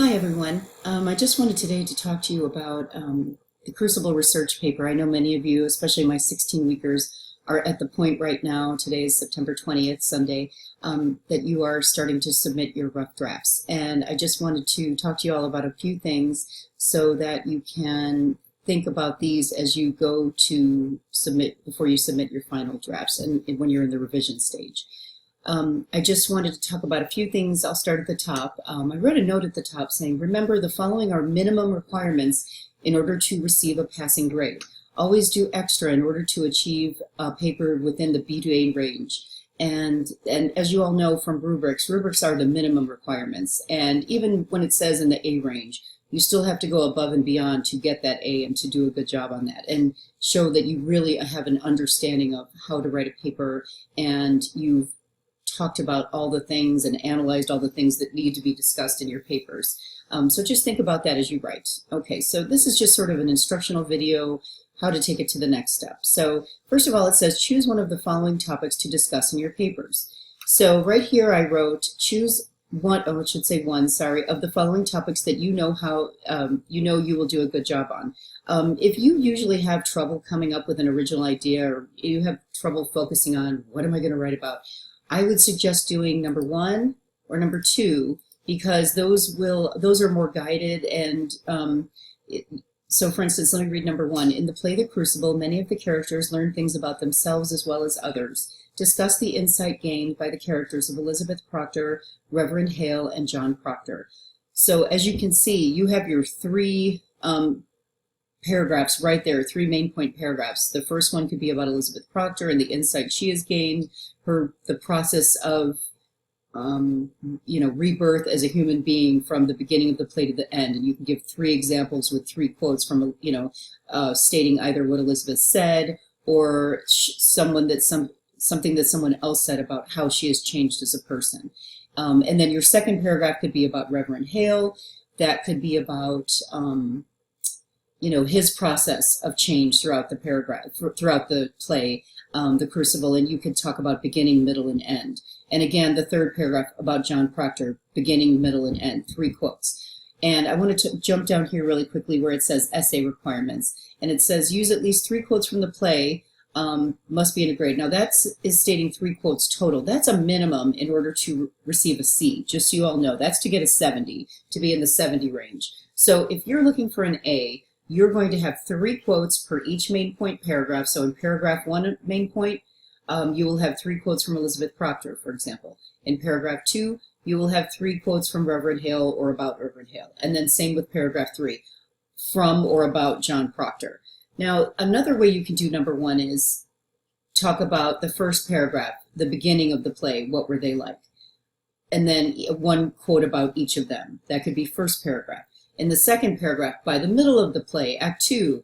Hi everyone. I just wanted today to talk to you about the Crucible Research Paper. I know many of you, especially my 16-weekers, are at the point right now, today is September 20th, Sunday, that you are starting to submit your rough drafts. And I just wanted to talk to you all about a few things so that you can think about these as you go to submit, before you submit your final drafts and when you're in the revision stage. I just wanted to talk about a few things. I'll start at the top. I wrote a note at the top saying, remember the following are minimum requirements in order to receive a passing grade. Always do extra in order to achieve a paper within the B to A range. And as you all know from rubrics are the minimum requirements. And even when it says in the A range, you still have to go above and beyond to get that A and to do a good job on that and show that you really have an understanding of how to write a paper and you've talked about all the things and analyzed all the things that need to be discussed in your papers. So just think about that as you write. Okay, so this is just sort of an instructional video, how to take it to the next step. So first of all, it says choose one of the following topics to discuss in your papers. So right here I wrote choose one, oh, it should say one, sorry, of the following topics that you know how you will do a good job on. If you usually have trouble coming up with an original idea or you have trouble focusing on what am I going to write about, I would suggest doing number 1 or number 2 because those are more guided and so for instance, let me read number 1. In the play The Crucible, many of the characters learn things about themselves as well as others. Discuss the insight gained by the characters of Elizabeth Proctor, Reverend Hale, and John Proctor. So as you can see, you have your 3 paragraphs right there, 3 main point paragraphs. The first one could be about Elizabeth Proctor and the insight she has gained, the process of rebirth as a human being from the beginning of the play to the end. And you can give 3 examples with 3 quotes from stating either what Elizabeth said or something that someone else said about how she has changed as a person. And then your second paragraph could be about Reverend Hale. That could be about his process of change throughout the paragraph, throughout the play, The Crucible, and you could talk about beginning, middle, and end. And again, the third paragraph about John Proctor, beginning, middle, and end, 3 quotes. And I wanted to jump down here really quickly where it says essay requirements. And it says use at least 3 quotes from the play, must be in a grade. Now that is stating 3 quotes total. That's a minimum in order to receive a C, just so you all know. That's to get a 70, to be in the 70 range. So if you're looking for an A, you're going to have 3 quotes per each main point paragraph. So in paragraph 1 main point, you will have 3 quotes from Elizabeth Proctor, for example. In paragraph 2, you will have 3 quotes from Reverend Hale or about Reverend Hale. And then same with paragraph 3, from or about John Proctor. Now, another way you can do number 1 is talk about the first paragraph, the beginning of the play, what were they like? And then 1 quote about each of them. That could be first paragraph. In the second paragraph, by the middle of the play, Act 2,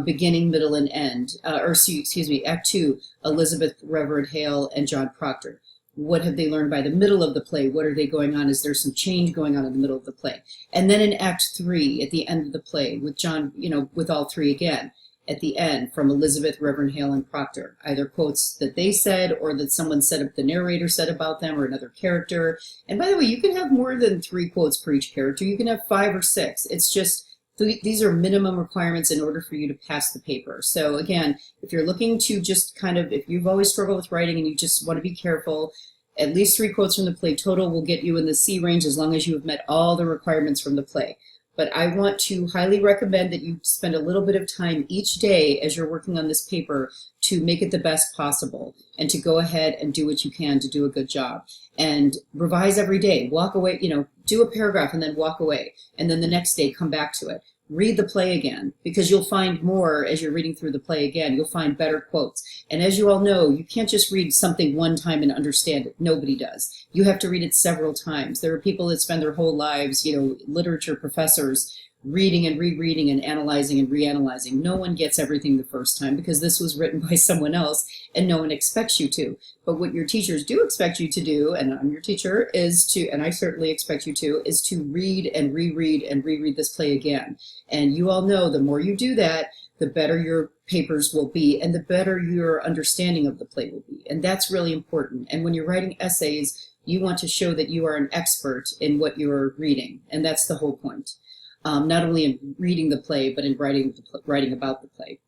beginning, middle, and end, Act 2, Elizabeth, Reverend Hale, and John Proctor. What have they learned by the middle of the play? What are they going on? Is there some change going on in the middle of the play? And then in Act 3, at the end of the play, with John, with all 3 again, at the end, from Elizabeth, Reverend Hale, and Proctor, either quotes that they said or that someone said, the narrator said about them, or another character. And by the way, you can have more than 3 quotes per each character. You can have 5 or 6. It's just, these are minimum requirements in order for you to pass the paper. So again, if you're looking to just if you've always struggled with writing and you just want to be careful, at least 3 quotes from the play total will get you in the C range as long as you have met all the requirements from the play. But I want to highly recommend that you spend a little bit of time each day as you're working on this paper to make it the best possible and to go ahead and do what you can to do a good job. And revise every day. Walk away, do a paragraph and then walk away. And then the next day come back to it. Read the play again, because you'll find more as you're reading through the play again. You'll find better quotes. And as you all know, you can't just read something one time and understand it. Nobody does. You have to read it several times. There are people that spend their whole lives, literature professors, reading and rereading and analyzing and reanalyzing. No one gets everything the first time because this was written by someone else and no one expects you to. But what your teachers do expect you to do, and I'm your teacher, and I certainly expect you to, is to read and reread this play again. And you all know the more you do that, the better your papers will be and the better your understanding of the play will be. And that's really important. And when you're writing essays, You want to show that you are an expert in what you're reading, and that's the whole point. Not only in reading the play, but in writing about the play.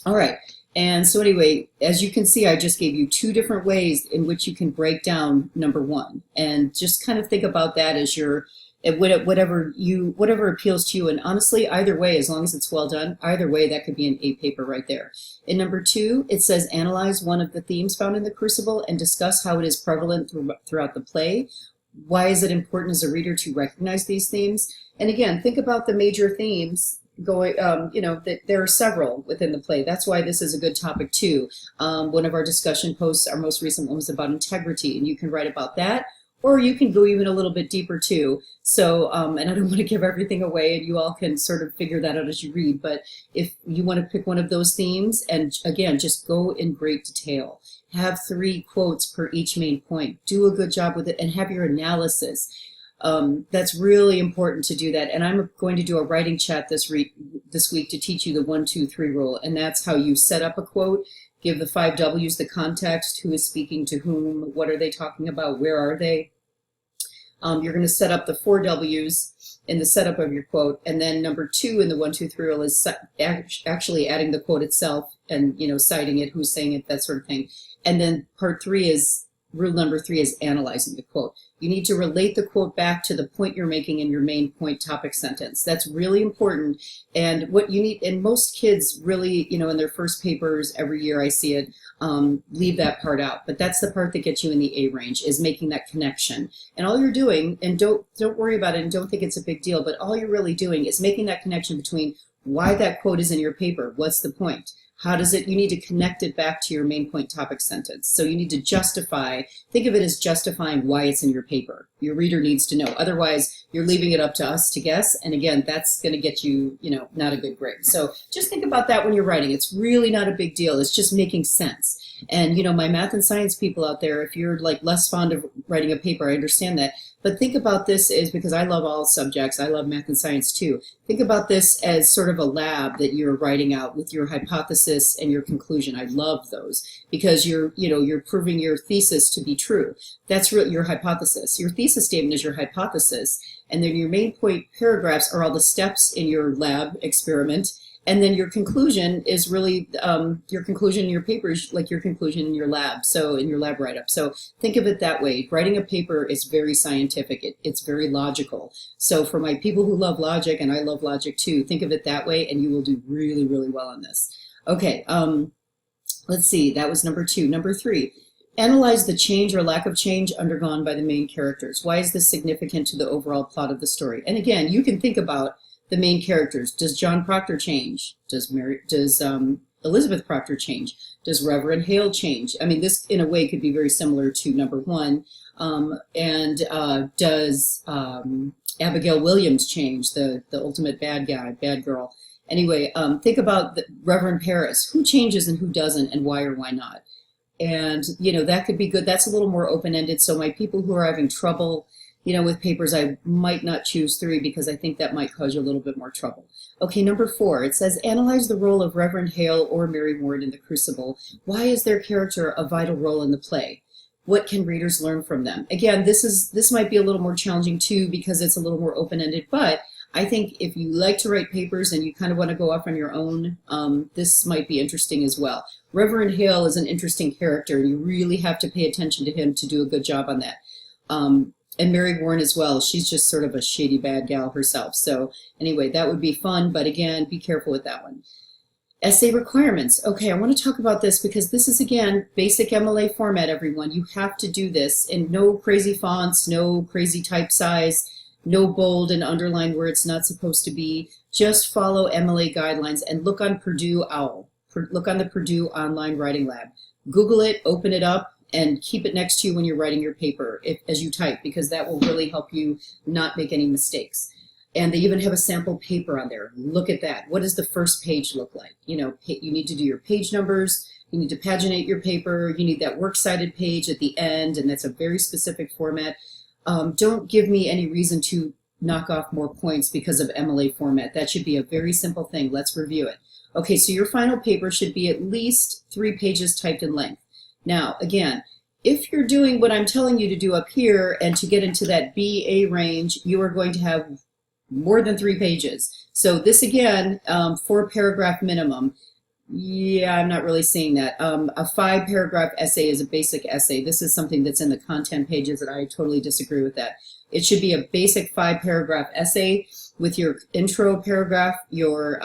All right, and so anyway, as you can see, I just gave you 2 different ways in which you can break down number 1, and just kind of think about that as your whatever appeals to you. And honestly, either way, as long as it's well done, either way, that could be an A paper right there. In number 2, it says analyze one of the themes found in the Crucible and discuss how it is prevalent throughout the play. Why is it important as a reader to recognize these themes? And again, think about the major themes going, that there are several within the play. That's why this is a good topic too. One of our discussion posts, our most recent one, was about integrity, and you can write about that. Or you can go even a little bit deeper too. So, and I don't want to give everything away, and you all can sort of figure that out as you read. But if you want to pick one of those themes, and again, just go in great detail. Have 3 quotes per each main point. Do a good job with it, and have your analysis. That's really important to do that. And I'm going to do a writing chat this week to teach you the 1, 2, 3 rule. And that's how you set up a quote. Give the 5 W's the context, who is speaking to whom, what are they talking about, where are they. You're going to set up the 4 W's in the setup of your quote, and then number 2 in the 1, 2, 3 rule is actually adding the quote itself and citing it, who's saying it, that sort of thing. And then rule number 3 is analyzing the quote. You need to relate the quote back to the point you're making in your main point topic sentence. That's really important. And what you need, and most kids really, in their first papers every year, I see it, leave that part out. But that's the part that gets you in the A range, is making that connection. And all you're doing, and don't worry about it and don't think it's a big deal, but all you're really doing is making that connection between why that quote is in your paper. What's the point? How does it, you need to connect it back to your main point topic sentence. So you need to justify, think of it as justifying why it's in your paper. Your reader needs to know. Otherwise, you're leaving it up to us to guess. And again, that's going to get you, not a good grade. So just think about that when you're writing. It's really not a big deal. It's just making sense. And, my math and science people out there, if you're less fond of writing a paper, I understand that. But think about this as, because I love all subjects, I love math and science too. Think about this as sort of a lab that you're writing out with your hypothesis and your conclusion. I love those because you're proving your thesis to be true. That's really your hypothesis. Your thesis statement is your hypothesis, and then your main point paragraphs are all the steps in your lab experiment. And then your conclusion is really, your conclusion in your paper is like your conclusion in your lab, so in your lab write-up. So think of it that way. Writing a paper is very scientific. It's very logical. So for my people who love logic, and I love logic too, think of it that way, and you will do really, really well on this. Okay, let's see. That was number 2. Number 3, analyze the change or lack of change undergone by the main characters. Why is this significant to the overall plot of the story? And again, you can think about the main characters. Does John Proctor change? Does Elizabeth Proctor change? Does Reverend Hale change? I mean, this in a way could be very similar to number 1. Does Abigail Williams change, the ultimate bad girl? Anyway, think about Reverend Paris. Who changes and who doesn't, and why or why not? And, that could be good. That's a little more open-ended. So my people who are having trouble with papers, I might not choose 3 because I think that might cause you a little bit more trouble. Okay, number 4, it says, analyze the role of Reverend Hale or Mary Warren in the Crucible. Why is their character a vital role in the play? What can readers learn from them? Again, this might be a little more challenging too because it's a little more open-ended, but I think if you like to write papers and you kind of want to go off on your own, this might be interesting as well. Reverend Hale is an interesting character, and you really have to pay attention to him to do a good job on that. And Mary Warren as well. She's just sort of a shady bad gal herself. So anyway, that would be fun, but again, be careful with that one. Essay requirements. Okay, I want to talk about this because this is, again, basic MLA format, everyone. You have to do this, and no crazy fonts, no crazy type size, no bold and underline where it's not supposed to be. Just follow MLA guidelines and look on Purdue OWL. Look on the Purdue Online Writing Lab. Google it, open it up, and keep it next to you when you're writing your paper as you type, because that will really help you not make any mistakes. And they even have a sample paper on there. Look at that. What does the first page look like? You need to do your page numbers. You need to paginate your paper. You need that works cited page at the end, and that's a very specific format. Don't give me any reason to knock off more points because of MLA format. That should be a very simple thing. Let's review it. Okay, so your final paper should be at least 3 pages typed in length. Now, again, if you're doing what I'm telling you to do up here and to get into that BA range, you are going to have more than 3 pages. So this again, 4 paragraph minimum. Yeah, I'm not really seeing that. A 5 paragraph essay is a basic essay. This is something that's in the content pages, and I totally disagree with that. It should be a basic 5 paragraph essay with your intro paragraph, your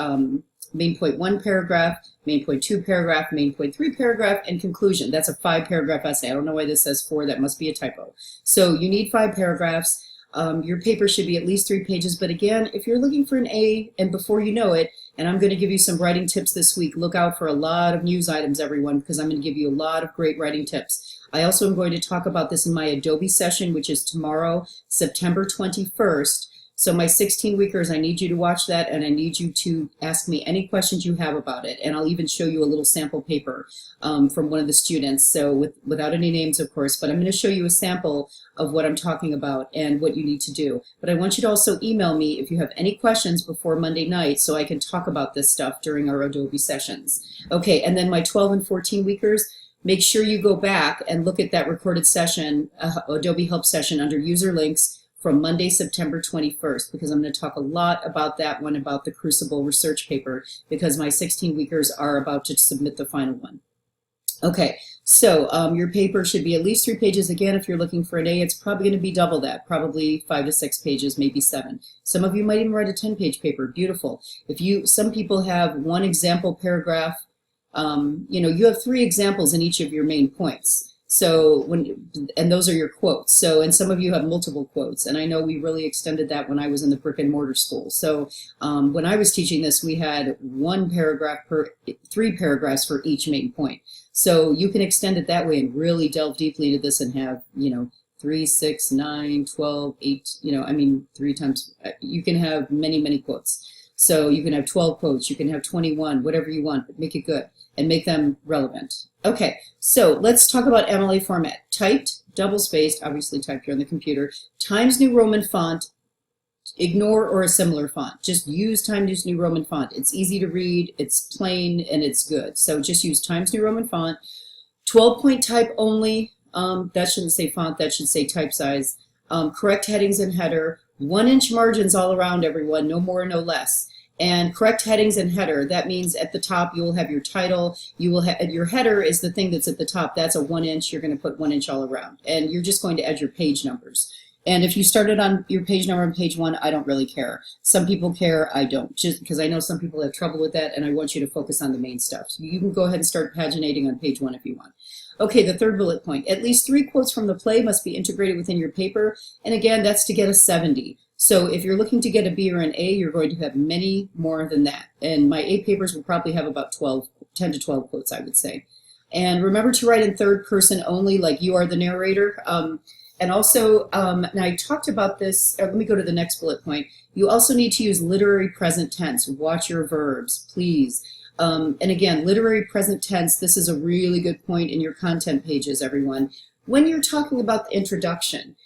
main point 1 paragraph, main point 2 paragraph, main point 3 paragraph, and conclusion. That's a 5 paragraph essay. I don't know why this says 4. That must be a typo. So you need 5 paragraphs. Your paper should be at least 3 pages, but again, if you're looking for an A, and before you know it, and I'm going to give you some writing tips this week, look out for a lot of news items, everyone, because I'm going to give you a lot of great writing tips. I also am going to talk about this in my Adobe session, which is tomorrow, September 21st. So my 16-weekers, I need you to watch that, and I need you to ask me any questions you have about it. And I'll even show you a little sample paper from one of the students, so without any names, of course, but I'm going to show you a sample of what I'm talking about and what you need to do. But I want you to also email me if you have any questions before Monday night so I can talk about this stuff during our Adobe sessions. Okay, and then my 12 and 14-weekers, make sure you go back and look at that recorded session, Adobe Help session under user links, from Monday, September 21st, because I'm going to talk a lot about that one, about the Crucible Research Paper, because my 16-weekers are about to submit the final one. Okay, so your paper should be at least 3 pages. Again, if you're looking for an A, it's probably going to be double that, probably 5 to 6 pages, maybe 7. Some of you might even write a 10-page paper. Beautiful. Some people have 1 example paragraph. You have 3 examples in each of your main points. So and those are your quotes. So, and some of you have multiple quotes, and I know we really extended that when I was in the brick and mortar school. So when I was teaching this, we had 1 paragraph per 3 paragraphs for each main point. So you can extend it that way and really delve deeply into this and have, 3, 6, 9, 12, 8, 3 times, you can have many, many quotes. So you can have 12 quotes, you can have 21, whatever you want, but make it good and make them relevant. Okay, so let's talk about MLA format. Typed, double-spaced, obviously typed here on the computer, Times New Roman font, ignore or a similar font. Just use Times New Roman font. It's easy to read, it's plain, and it's good. So just use Times New Roman font. 12-point type only. That shouldn't say font, that should say type size. Correct headings and header. 1-inch margins all around, everyone, no more, no less. And correct headings and header, that means at the top you will have your title, you will have your header is the thing that's at the top, that's a 1-inch, you're going to put 1-inch all around, and you're just going to add your page numbers. And if you started on your page number on page 1, I don't really care. Some people care, I don't, just because I know some people have trouble with that, and I want you to focus on the main stuff. So you can go ahead and start paginating on page 1 if you want. Okay, the third bullet point, at least 3 quotes from the play must be integrated within your paper, and again, that's to get a 70. So if you're looking to get a B or an A, you're going to have many more than that. And my A papers will probably have about 10 to 12 quotes, I would say. And remember to write in third person only, like you are the narrator. And also, and I talked about this, let me go to the next bullet point. You also need to use literary present tense. Watch your verbs, please. And again, literary present tense, this is a really good point in your content pages, everyone. When you're talking about the introduction,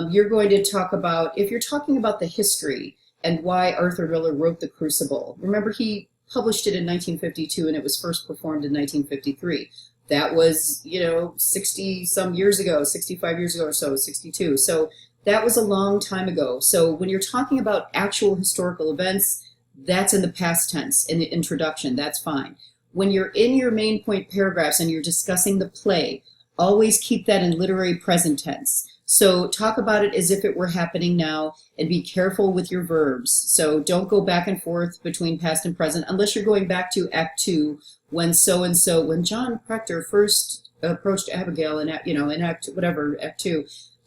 you're going to talk about, if you're talking about the history and why Arthur Miller wrote The Crucible. Remember, he published it in 1952 and it was first performed in 1953. That was, 60-some years ago, 65 years ago or so, 62. So that was a long time ago. So when you're talking about actual historical events, that's in the past tense, in the introduction, that's fine. When you're in your main point paragraphs and you're discussing the play, always keep that in literary present tense. So talk about it as if it were happening now and be careful with your verbs. So don't go back and forth between past and present unless you're going back to Act 2 when so-and-so, when John Proctor first approached Abigail in, in Act 2,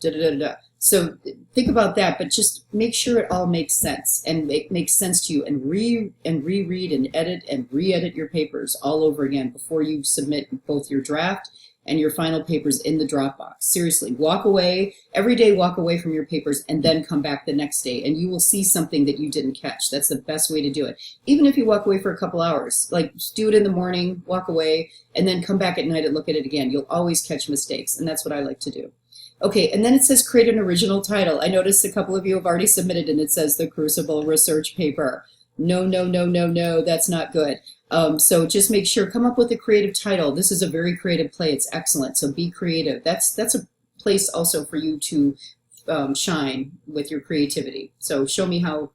da-da-da-da. So think about that, but just make sure it all makes sense and makes sense to you, and reread and edit and re-edit your papers all over again before you submit both your draft and your final papers in the Dropbox. Seriously, walk away, every day walk away from your papers and then come back the next day and you will see something that you didn't catch. That's the best way to do it. Even if you walk away for a couple hours, like do it in the morning, walk away, and then come back at night and look at it again. You'll always catch mistakes, and that's what I like to do. Okay, and then it says create an original title. I noticed a couple of you have already submitted and it says the Crucible Research Paper. No, no, no, no, no, that's not good. So just make sure, come up with a creative title. This is a very creative play. It's excellent. So be creative. That's a place also for you to shine with your creativity. So show me how